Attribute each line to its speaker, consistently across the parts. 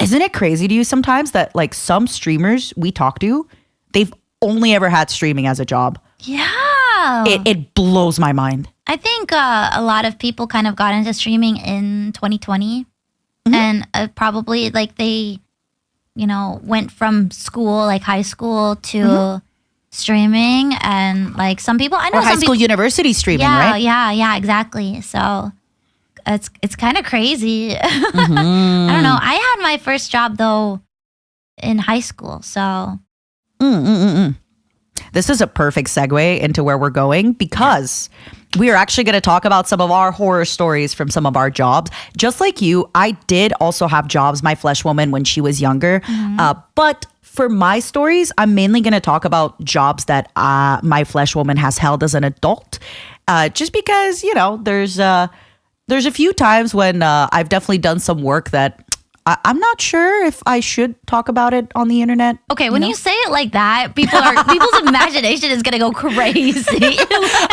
Speaker 1: Isn't it crazy to you sometimes that like some streamers we talk to, they've only ever had streaming as a job?
Speaker 2: Yeah.
Speaker 1: It blows my mind.
Speaker 2: I think a lot of people kind of got into streaming in 2020. And probably like they, went from school, like high school to streaming. And like some people, I know
Speaker 1: Or high
Speaker 2: some
Speaker 1: school
Speaker 2: people,
Speaker 1: university streaming,
Speaker 2: yeah,
Speaker 1: right?
Speaker 2: yeah, exactly. So it's kind of crazy. I don't know. I had my first job though in high school. So
Speaker 1: This is a perfect segue into where we're going because we are actually going to talk about some of our horror stories from some of our jobs. Just like you, I did also have jobs, my flesh woman, when she was younger. But for my stories, I'm mainly going to talk about jobs that my flesh woman has held as an adult. Just because, there's a few times when I've definitely done some work that I'm not sure if I should talk about it on the internet.
Speaker 2: Okay, when you say it like that, people's imagination is gonna go crazy.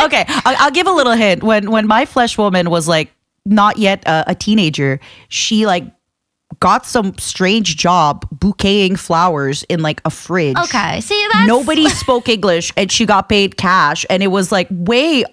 Speaker 1: Okay, I'll give a little hint. When my flesh woman was like not yet a teenager, she like got some strange job bouqueting flowers in like a fridge.
Speaker 2: Okay, see that's
Speaker 1: Nobody spoke English, and she got paid cash, and it was like way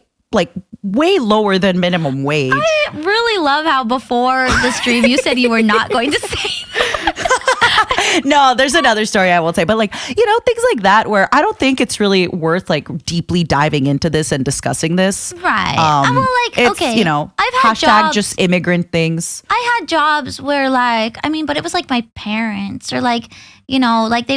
Speaker 1: lower than minimum wage.
Speaker 2: I really love how before the stream you said you were not going to say that.
Speaker 1: No, there's another story I will say, but like, things like that where I don't think it's really worth like deeply diving into this and discussing this.
Speaker 2: Right. Well, like,
Speaker 1: It's,
Speaker 2: okay. I've had
Speaker 1: hashtag
Speaker 2: jobs,
Speaker 1: just immigrant things.
Speaker 2: I had jobs where like, but it was like my parents or like, like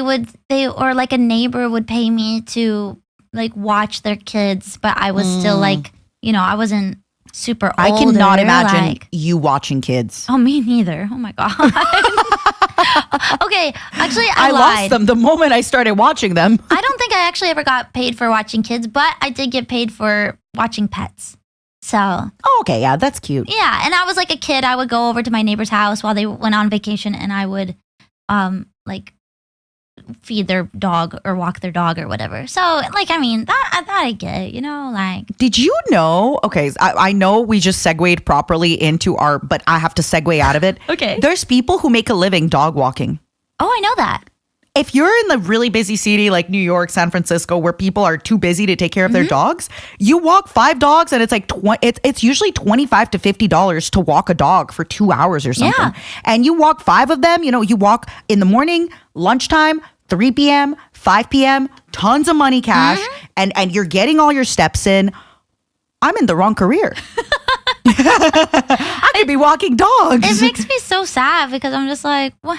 Speaker 2: or like a neighbor would pay me to like watch their kids, but I was still like, I wasn't super old.
Speaker 1: I cannot imagine
Speaker 2: like,
Speaker 1: you watching kids.
Speaker 2: Oh, me neither. Oh my God. Okay, actually, I lied.
Speaker 1: lost them the moment I started watching them.
Speaker 2: I don't think I actually ever got paid for watching kids, but I did get paid for watching pets. So.
Speaker 1: Oh, okay, yeah, that's cute.
Speaker 2: Yeah, and I was like a kid. I would go over to my neighbor's house while they went on vacation, and I would, like, feed their dog or walk their dog or whatever. So, like, that I get, like.
Speaker 1: Did you know? Okay, I know we just segued properly into but I have to segue out of it.
Speaker 2: Okay.
Speaker 1: There's people who make a living dog walking.
Speaker 2: Oh, I know that.
Speaker 1: If you're in the really busy city like New York, San Francisco, where people are too busy to take care of their dogs, you walk 5 dogs and it's like it's usually $25 to $50 to walk a dog for 2 hours or something.
Speaker 2: Yeah.
Speaker 1: And you walk 5 of them, you walk in the morning, lunchtime, 3 p.m., 5 p.m., tons of money cash, and you're getting all your steps in. I'm in the wrong career. I could be walking dogs.
Speaker 2: It makes me so sad because I'm just like, what?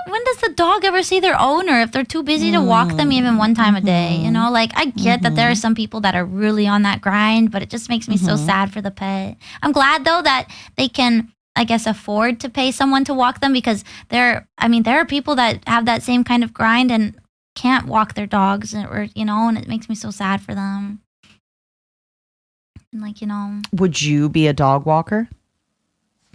Speaker 2: When does the dog ever see their owner if they're too busy to walk them even one time a day? Like I get that there are some people that are really on that grind, but it just makes me so sad for the pet. I'm glad though that they can, I guess, afford to pay someone to walk them because there are people that have that same kind of grind and can't walk their dogs or, and it makes me so sad for them. And like,
Speaker 1: Would you be a dog walker?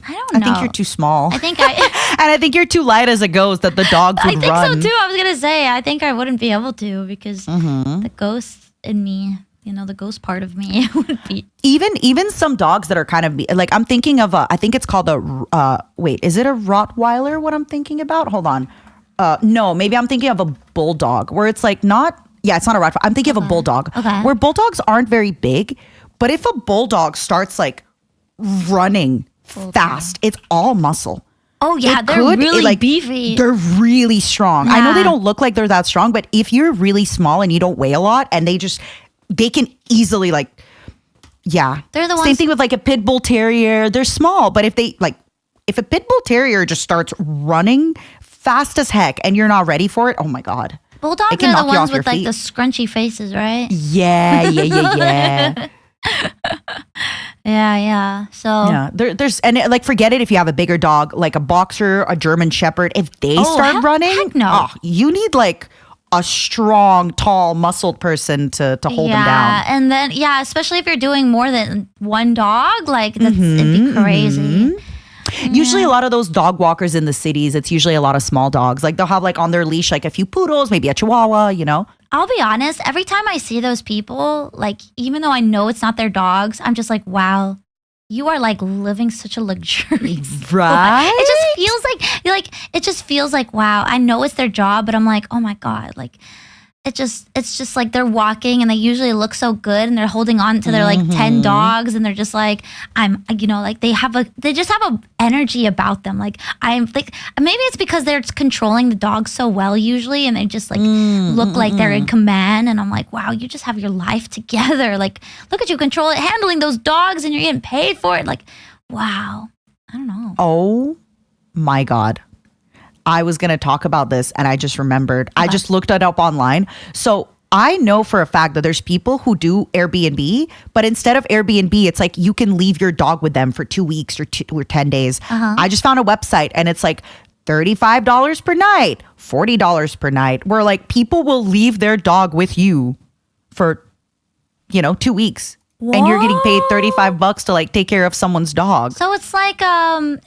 Speaker 2: I don't know.
Speaker 1: I think you're too small.
Speaker 2: I think
Speaker 1: and I think you're too light as a ghost that the dogs would run.
Speaker 2: I think so too. I was going to say, I think I wouldn't be able to because the ghost in me, the ghost part of me would be.
Speaker 1: Even some dogs that are kind of like, I'm thinking of I think it's called is it a Rottweiler what I'm thinking about? Hold on. No, maybe I'm thinking of a bulldog where it's like it's not a Rottweiler. I'm thinking of a bulldog where bulldogs aren't very big. But if a bulldog starts like running fast, it's all muscle.
Speaker 2: Oh yeah, they're really beefy.
Speaker 1: They're really strong. Yeah. I know they don't look like they're that strong, but if you're really small and you don't weigh a lot, and they can easily they're the ones. Same thing with like a pit bull terrier. They're small, but if a pit bull terrier just starts running fast as heck and you're not ready for it, oh my God.
Speaker 2: Bulldogs are the ones with like the scrunchy faces, right?
Speaker 1: Yeah.
Speaker 2: Yeah. So
Speaker 1: there's and like forget it if you have a bigger dog like a boxer, a German Shepherd. If they start running,
Speaker 2: heck no.
Speaker 1: You need like a strong, tall, muscled person to hold them down.
Speaker 2: And then especially if you're doing more than one dog, like it'd be crazy.
Speaker 1: Usually a lot of those dog walkers in the cities, it's usually a lot of small dogs. Like they'll have like on their leash like a few poodles, maybe a chihuahua,
Speaker 2: I'll be honest, every time I see those people, like even though I know it's not their dogs, I'm just like, wow, you are like living such a luxurious
Speaker 1: Right?
Speaker 2: life. It just feels like it just feels like, wow, I know it's their job, but I'm like, oh my God, like it's just like they're walking and they usually look so good and they're holding on to their like 10 dogs and they're just like, like they just have a energy about them. Like I'm like, maybe it's because they're controlling the dogs so well usually and they just like look like they're in command, and I'm like, wow, you just have your life together. Like, look at you handling those dogs and you're getting paid for it. Like, wow. I don't know.
Speaker 1: Oh my God. I was going to talk about this and I just remembered. I just looked it up online. So I know for a fact that there's people who do Airbnb, but instead of Airbnb, it's like you can leave your dog with them for 2 weeks or 10 days. I just found a website and it's like $35 per night, $40 per night, where like people will leave their dog with you for, 2 weeks. And you're getting paid $35 to like take care of someone's dog.
Speaker 2: So it's like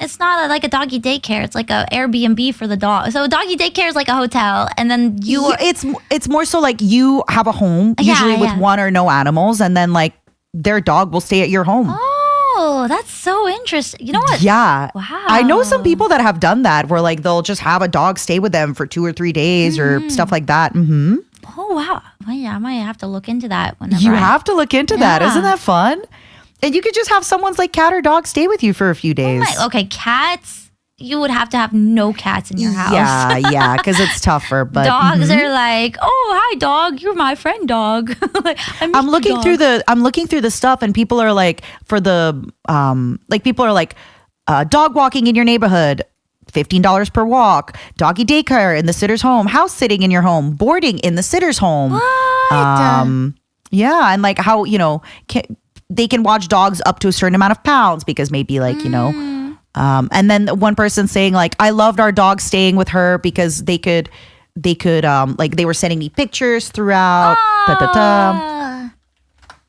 Speaker 2: it's not like a doggy daycare. It's like a Airbnb for the dog. So a doggy daycare is like a hotel, and then
Speaker 1: it's more so like you have a home usually with one or no animals, and then like their dog will stay at your home.
Speaker 2: Oh, that's so interesting. You know what?
Speaker 1: Yeah.
Speaker 2: Wow.
Speaker 1: I know some people that have done that where like they'll just have a dog stay with them for 2 or 3 days or stuff like that. Mm-hmm.
Speaker 2: Oh, wow. Well, yeah, I might have to look into that whenever
Speaker 1: You have to look into that. Isn't that fun? And you could just have someone's like cat or dog stay with you for a few days.
Speaker 2: Okay, cats. You would have to have no cats in your house.
Speaker 1: Yeah, because it's tougher. But
Speaker 2: dogs are like, oh, hi, dog. You're my friend, dog. Like,
Speaker 1: I'm looking through the stuff, and people are like, for the people are like, dog walking in your neighborhood, $15 per walk, doggy daycare in the sitter's home, house sitting in your home, boarding in the sitter's home.
Speaker 2: What?
Speaker 1: Yeah, and like how they can watch dogs up to a certain amount of pounds because maybe like and then one person saying like, I loved our dog staying with her because they could like they were sending me pictures throughout.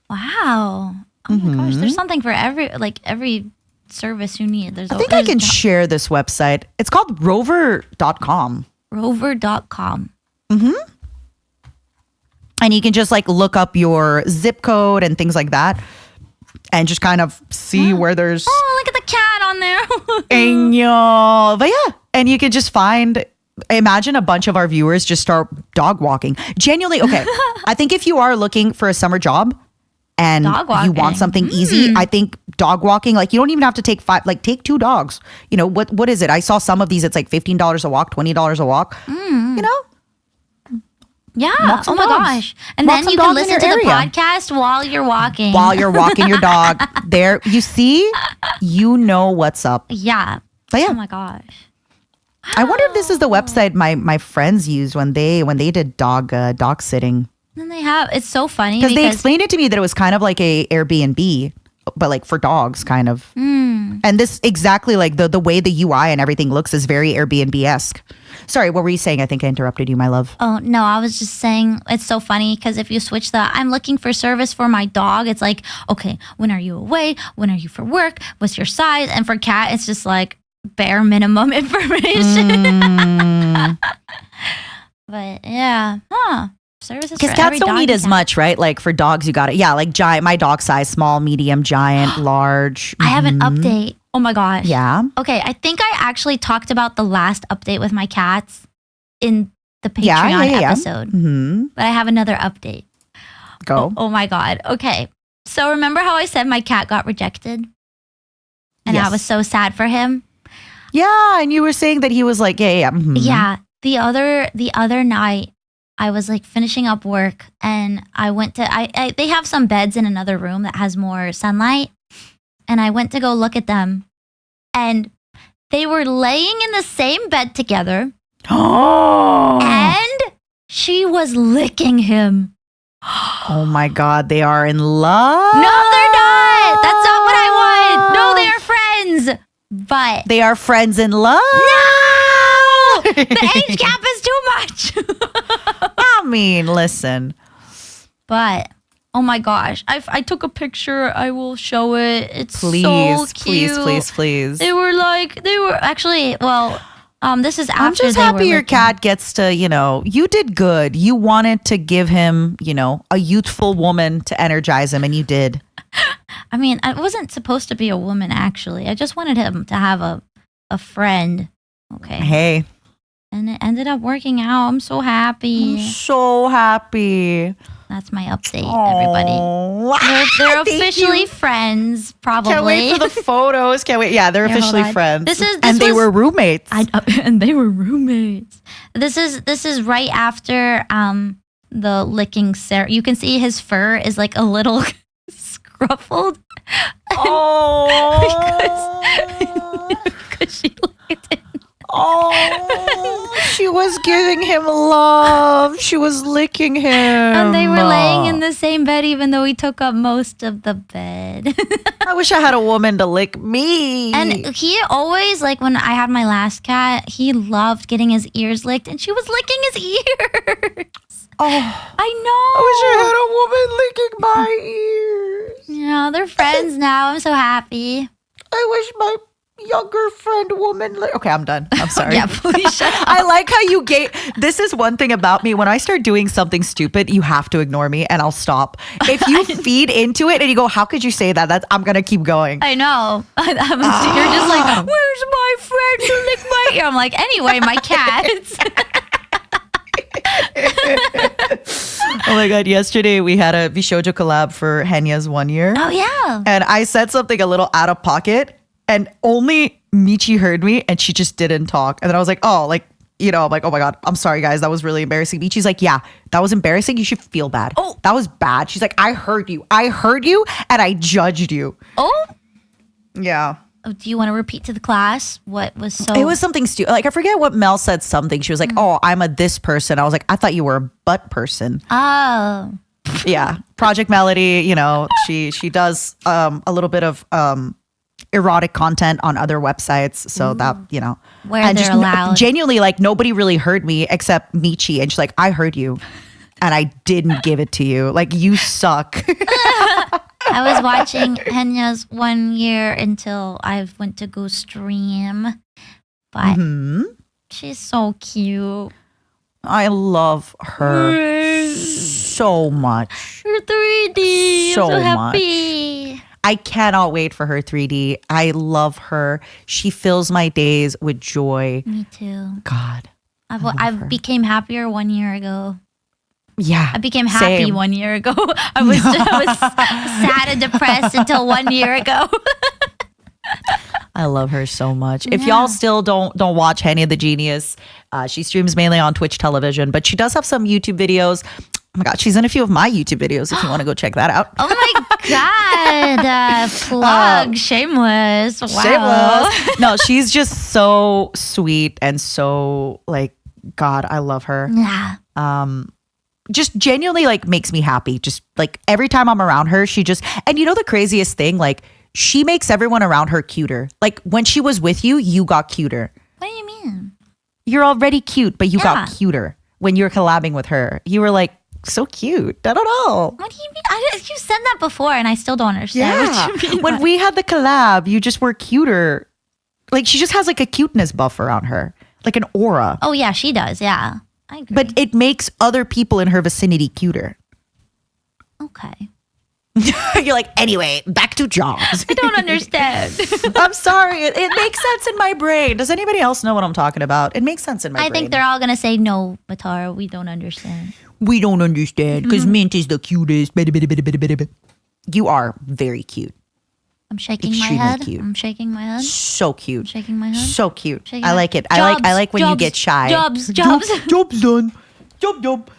Speaker 2: Wow. Oh my gosh, there's something for every service you need.
Speaker 1: I think I can share this website. It's called rover.com.
Speaker 2: Rover.com.
Speaker 1: And you can just like look up your zip code and things like that and just kind of see where there's
Speaker 2: look at the cat on there.
Speaker 1: But yeah, and you can just imagine a bunch of our viewers just start dog walking. Genuinely, okay. I think if you are looking for a summer job and you want something easy, I think dog walking, like you don't even have to take 5, like take 2 dogs. What is it? I saw some of these, it's like $15 a walk, $20 a walk,
Speaker 2: Yeah.
Speaker 1: Walk
Speaker 2: Oh my
Speaker 1: dogs.
Speaker 2: gosh. And
Speaker 1: Walk
Speaker 2: then you can listen to the podcast while you're walking.
Speaker 1: While you're walking your dog. There, you see, what's up.
Speaker 2: Yeah.
Speaker 1: But yeah.
Speaker 2: Oh my gosh.
Speaker 1: I wonder if this is the website my friends used when they did dog sitting.
Speaker 2: And it's so funny
Speaker 1: because they explained it to me that it was kind of like a Airbnb, but like for dogs kind of. And this exactly like the way the UI and everything looks is very Airbnb-esque. Sorry, what were you saying? I think I interrupted you, my love.
Speaker 2: Oh, no, I was just saying it's so funny because if you switch I'm looking for service for my dog, it's like, okay, when are you away? When are you for work? What's your size? And for cat, it's just like bare minimum information. But yeah. Services
Speaker 1: because cats don't need as much, right? Like for dogs, you got it. Yeah, like giant. My dog size: small, medium, giant, large.
Speaker 2: I have an update. Oh my gosh.
Speaker 1: Yeah.
Speaker 2: Okay, I think I actually talked about the last update with my cats in the Patreon episode. But I have another update.
Speaker 1: Go.
Speaker 2: Oh my God. Okay. So remember how I said my cat got rejected? And I was so sad for him?
Speaker 1: Yeah, and you were saying that he was like, yeah.
Speaker 2: Yeah. The other night, I was like finishing up work and I went to, they have some beds in another room that has more sunlight. And I went to go look at them and they were laying in the same bed together. And she was licking him.
Speaker 1: Oh my God, they are in love.
Speaker 2: No, they're not. That's not what I want. No, they are friends. But
Speaker 1: they are friends in love.
Speaker 2: No! The age gap is too much.
Speaker 1: I mean, listen.
Speaker 2: But oh my gosh, I took a picture. I will show it. It's so cute.
Speaker 1: Please.
Speaker 2: They were actually, well, this is after
Speaker 1: I'm just happy your cat gets to, you did good. You wanted to give him, a youthful woman to energize him, and you did.
Speaker 2: I mean, I wasn't supposed to be a woman, actually. I just wanted him to have a friend. Okay.
Speaker 1: Hey,
Speaker 2: And it ended up working out. I'm so happy.
Speaker 1: so happy.
Speaker 2: That's my update, everybody.
Speaker 1: Everybody.
Speaker 2: They're officially friends, probably.
Speaker 1: Can't wait for the photos. Can't wait. Yeah, they're
Speaker 2: Here, hold
Speaker 1: officially
Speaker 2: on.
Speaker 1: friends.
Speaker 2: This
Speaker 1: and they were roommates.
Speaker 2: and they were roommates. This is right after the licking ceremony. You can see his fur is like a little scruffled. Because she licked it.
Speaker 1: Oh, she was giving him love. She was licking him.
Speaker 2: And they were laying in the same bed, even though he took up most of the bed.
Speaker 1: I wish I had a woman to lick me.
Speaker 2: And he always, like when I had my last cat, he loved getting his ears licked, and she was licking his ears.
Speaker 1: Oh,
Speaker 2: I know.
Speaker 1: I wish I had a woman licking my ears.
Speaker 2: Yeah, they're friends now. I'm so happy.
Speaker 1: I wish my younger friend woman. Okay, I'm done. I'm sorry.
Speaker 2: Yeah, please shut up.
Speaker 1: I like how you this is one thing about me. When I start doing something stupid, you have to ignore me and I'll stop. If you feed into it and you go, how could you say that? I'm going to keep going.
Speaker 2: I know. You're just like, where's my friend to lick my ear? I'm like, anyway, my cats.
Speaker 1: Oh my God. Yesterday we had a Vishojo collab for Henya's 1 year.
Speaker 2: Oh, yeah.
Speaker 1: And I said something a little out of pocket and only Michi heard me and she just didn't talk. And then I was like, oh, like, you know, I'm like, oh my God, I'm sorry guys. That was really embarrassing. Michi's like, yeah, that was embarrassing. You should feel bad.
Speaker 2: Oh,
Speaker 1: that was bad. She's like, I heard you and I judged you.
Speaker 2: Oh,
Speaker 1: Yeah.
Speaker 2: oh, do you want to repeat to the class what was so?
Speaker 1: It was something stupid. Like, I forget what Mel said something. She was like, oh, I'm a this person. I was like, I thought you were a butt person.
Speaker 2: Oh.
Speaker 1: Yeah. Project Melody, you know, she does a little bit of erotic content on other websites. So that, you know.
Speaker 2: Where
Speaker 1: and
Speaker 2: they're
Speaker 1: just
Speaker 2: allowed.
Speaker 1: Genuinely, like, nobody really heard me except Michi. And she's like, I heard you. And I didn't give it to you. Like, you suck.
Speaker 2: I was watching Henya's 1 year until I went to go stream. But she's so cute.
Speaker 1: I love her so much.
Speaker 2: Her 3D.
Speaker 1: So
Speaker 2: I'm so
Speaker 1: much.
Speaker 2: happy.
Speaker 1: I cannot wait for her 3D. I love her. She fills my days with joy.
Speaker 2: Me too.
Speaker 1: God.
Speaker 2: I became happier 1 year ago.
Speaker 1: Yeah.
Speaker 2: I became happy
Speaker 1: same.
Speaker 2: 1 year ago. I was sad and depressed until 1 year ago.
Speaker 1: I love her so much. If y'all still don't watch Henya the Genius, she streams mainly on Twitch television, but she does have some YouTube videos. Oh my God, she's in a few of my YouTube videos if you want to go check that out.
Speaker 2: Oh my God. Plug. Shameless. Wow.
Speaker 1: Shameless. No, she's just so sweet and so like, God, I love her.
Speaker 2: Yeah.
Speaker 1: Just genuinely like makes me happy. Just like every time I'm around her, she just, and you know the craziest thing, like she makes everyone around her cuter. Like when she was with you, you got cuter.
Speaker 2: What do you mean?
Speaker 1: You're already cute, but you got cuter when you were collabing with her. You were like so cute. I don't know.
Speaker 2: What do you mean? You said that before and I still don't understand what you mean.
Speaker 1: When we had the collab, you just were cuter. Like she just has like a cuteness buff around her, like an aura.
Speaker 2: Oh yeah, she does. Yeah. I agree.
Speaker 1: But it makes other people in her vicinity cuter.
Speaker 2: Okay.
Speaker 1: You're like, anyway, back to jobs.
Speaker 2: I don't understand.
Speaker 1: I'm sorry. It makes sense in my brain. Does anybody else know what I'm talking about? It makes sense in my brain.
Speaker 2: I think they're all going to say, no, Matara, we don't understand.
Speaker 1: We don't understand because Mint is the cutest. You are very cute.
Speaker 2: I'm shaking
Speaker 1: Extremely
Speaker 2: my head.
Speaker 1: cute.
Speaker 2: I'm shaking my head.
Speaker 1: So cute.
Speaker 2: Shaking my head.
Speaker 1: So cute.
Speaker 2: Shaking
Speaker 1: I
Speaker 2: my-
Speaker 1: like it.
Speaker 2: Jobs,
Speaker 1: I like when you
Speaker 2: jobs,
Speaker 1: get shy.
Speaker 2: Jobs.
Speaker 1: Jobs done. Job.